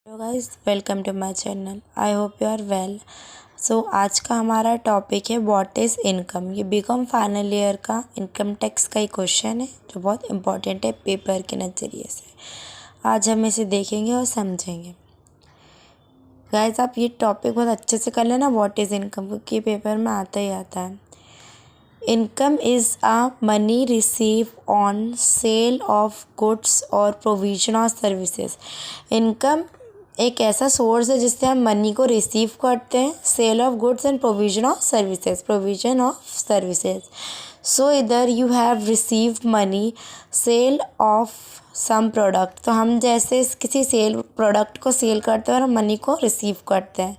Hello guys, welcome to my channel. I hope you are well. So आज का हमारा topic है what is income. ये BCom final year का income tax का ही क्वेश्चन है जो बहुत इंपॉर्टेंट है पेपर के नज़रिए से। आज हम इसे देखेंगे और समझेंगे। गाइस आप ये टॉपिक बहुत अच्छे से कर लेना, व्हाट इज़ इनकम, क्योंकि पेपर में आता ही आता है। Income is a money received on sale of goods और provision of services। इनकम एक ऐसा सोर्स है जिससे हम मनी को रिसीव करते हैं। Sale of goods and provision of services. So इधर you have received money, sale of some product. तो हम जैसे किसी सेल प्रोडक्ट को सेल करते हैं और मनी को रिसीव करते हैं।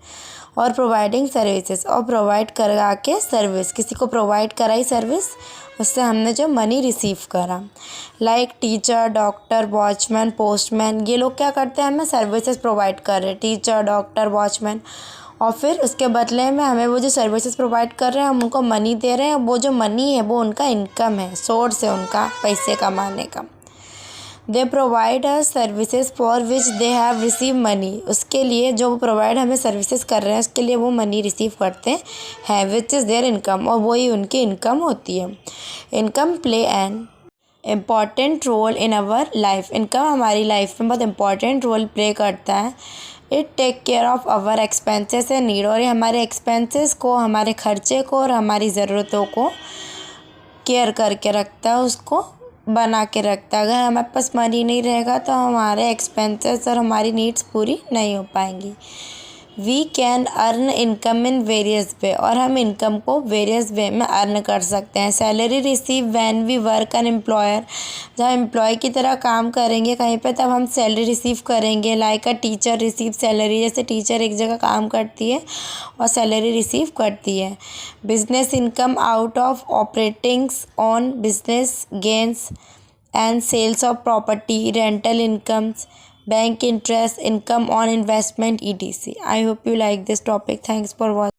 और प्रोवाइडिंग सर्विसेज, और प्रोवाइड करा के सर्विस, किसी को प्रोवाइड कराई सर्विस, उससे हमने जो मनी रिसीव करा। Like teacher, doctor, watchman, postman, ये लोग क्या करते हैं, हमें सर्विसेज प्रोवाइड कर रहे हैं, टीचर, डॉक्टर, वॉचमैन। और फिर उसके बदले में हमें वो जो सर्विसेज प्रोवाइड कर रहे हैं हम उनको मनी दे रहे हैं। वो जो मनी है वो उनका इनकम है, सोर्स है उनका पैसे कमाने का। They provide us services for which they have receive money. उसके लिए जो वो प्रोवाइड हमें सर्विसेज कर रहे हैं उसके लिए वो मनी रिसीव करते हैं, विच इज़ देयर इनकम, और वही उनकी इनकम होती है। Income play an important role in our life. Income हमारी लाइफ में बहुत इंपॉर्टेंट रोल प्ले करता है। It take care of our expenses and need, और ये हमारे एक्सपेंसेस को, हमारे खर्चे को और हमारी ज़रूरतों को केयर करके रखता है, उसको बना के रखता है। अगर हमारे पास मनी नहीं रहेगा तो हमारे एक्सपेंसेस और हमारी नीड्स पूरी नहीं हो पाएंगी। We can earn income in various way, और हम इनकम को वेरियस वे में अर्न कर सकते हैं। Salary receive when we work an employer, जब एम्प्लॉय की तरह काम करेंगे कहीं पे तब हम सैलरी रिसीव करेंगे। Like a teacher receive salary, जैसे टीचर एक जगह काम करती है और सैलरी रिसीव करती है। Business income out of operatings on business gains and sales of property, rental incomes, bank interest, income on investment, etc. I hope you like this topic. Thanks for watching.